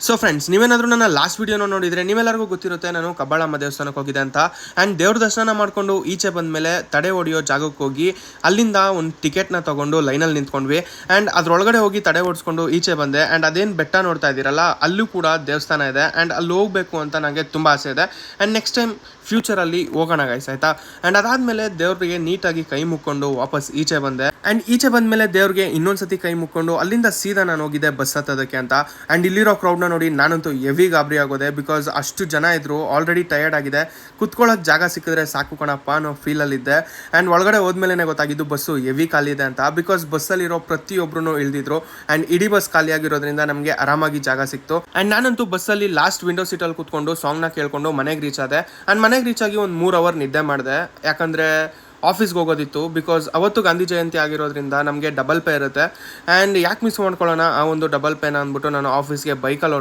So friends, ನೀವೇನಾದರೂ ನನ್ನ last ವಿಡಿಯೋನ ನೋಡಿದರೆ ನೀವೆಲ್ಲರಿಗೂ ಗೊತ್ತಿರುತ್ತೆ ನಾನು ಕಬ್ಬಾಳಮ್ಮ ದೇವಸ್ಥಾನಕ್ಕೆ ಹೋಗಿದ್ದೆ ಅಂತ. ಆ್ಯಂಡ್ ದೇವ್ರ ದರ್ಶನ ಮಾಡಿಕೊಂಡು ಈಚೆ ಬಂದಮೇಲೆ ತಡೆ ಹೊಡೆಯೋ ಜಾಗಕ್ಕೆ ಹೋಗಿ ಅಲ್ಲಿಂದ ಒಂದು ಟಿಕೆಟ್ನ ತೊಗೊಂಡು ಲೈನಲ್ಲಿ ನಿಂತ್ಕೊಂಡ್ವಿ. ಆ್ಯಂಡ್ ಅದರೊಳಗಡೆ ಹೋಗಿ ತಡೆ ಓಡಿಸ್ಕೊಂಡು ಈಚೆ ಬಂದೆ. ಆ್ಯಂಡ್ ಅದೇನು ಬೆಟ್ಟ ನೋಡ್ತಾ ಇದ್ದೀರಲ್ಲ, ಅಲ್ಲೂ ಕೂಡ ದೇವಸ್ಥಾನ ಇದೆ. ಆ್ಯಂಡ್ ಅಲ್ಲಿ ಹೋಗಬೇಕು ಅಂತ ನನಗೆ ತುಂಬ ಆಸೆ ಇದೆ. ಆ್ಯಂಡ್ ನೆಕ್ಸ್ಟ್ ಟೈಮ್ ಫ್ಯೂಚರಲ್ಲಿ ಹೋಗೋಣ ಗೈಸ್, ಆಯಿತಾ. ಆ್ಯಂಡ್ ಅದಾದಮೇಲೆ ದೇವ್ರಿಗೆ ನೀಟಾಗಿ ಕೈ ಮುಕ್ಕೊಂಡು ವಾಪಸ್ ಈಚೆ ಬಂದೆ. ಆ್ಯಂಡ್ ಈಚೆ ಬಂದಮೇಲೆ ದೇವ್ರಿಗೆ ಇನ್ನೊಂದ್ಸತಿ ಕೈ ಮುಕ್ಕೊಂಡು ಅಲ್ಲಿಂದ ಸೀದಾ ನಾನು ಹೋಗಿದ್ದೆ ಬಸ್ ಹತ್ತೋದಕ್ಕೆ ಅಂತ. ಆ್ಯಂಡ್ ಇಲ್ಲಿರೋ ಕ್ರೌಡ್ನ ನೋಡಿ ನಾನಂತೂ ಹೆವಿ ಗಾಬರಿ ಆಗೋದೆ, ಬಿಕಾಸ್ ಅಷ್ಟು ಜನ ಇದ್ರು. ಆಲ್ರೆಡಿ ಟಯರ್ಡ್ ಆಗಿದೆ, ಕುತ್ಕೊಳ್ಳೋಕೆ ಜಾಗ ಸಿಕ್ಕಿದ್ರೆ ಸಾಕು ಕಣಪ್ಪ ಅನ್ನೋ ಫೀಲಲ್ಲಿದ್ದೆ. ಆ್ಯಂಡ್ ಒಳಗಡೆ ಹೋದ್ಮೇಲೆ ಗೊತ್ತಾಗಿದ್ದು ಬಸ್ಸು ಹೆವಿ ಖಾಲಿ ಇದೆ ಅಂತ, ಬಿಕಾಸ್ ಬಸ್ಸಲ್ಲಿರೋ ಪ್ರತಿಯೊಬ್ಬರು ಇಳಿದಿದ್ರು. ಆ್ಯಂಡ್ ಇಡೀ ಬಸ್ ಖಾಲಿಯಾಗಿರೋದ್ರಿಂದ ನಮಗೆ ಆರಾಮಾಗಿ ಜಾಗ ಸಿಕ್ತು. ಆ್ಯಂಡ್ ನಾನಂತೂ ಬಸ್ಸಲ್ಲಿ ಲಾಸ್ಟ್ ವಿಂಡೋ ಸೀಟಲ್ಲಿ ಕೂತ್ಕೊಂಡು ಸಾಂಗ್ನ ಕೇಳ್ಕೊಂಡು ಮನೆಗೆ ರೀಚ್ ಆದೆ. ಆ್ಯಂಡ್ ಮನೆಗೆ ರೀಚ್ ಆಗಿ ಒಂದು 3 ಅವರ್ ನಿದ್ದೆ ಮಾಡಿದೆ, ಯಾಕಂದರೆ ಆಫೀಸ್ಗೆ ಹೋಗೋದಿತ್ತು. ಬಿಕಾಸ್ ಅವತ್ತು ಗಾಂಧಿ ಜಯಂತಿ ಆಗಿರೋದ್ರಿಂದ ನಮಗೆ ಡಬಲ್ ಪೇ ಇರುತ್ತೆ. ಆ್ಯಂಡ್ ಯಾಕೆ ಮಿಸ್ ಮಾಡ್ಕೊಳ್ಳೋಣ ಆ ಒಂದು ಡಬಲ್ ಪೇನ ಅಂದ್ಬಿಟ್ಟು ನಾನು ಆಫೀಸ್ಗೆ ಬೈಕಲ್ಲಿ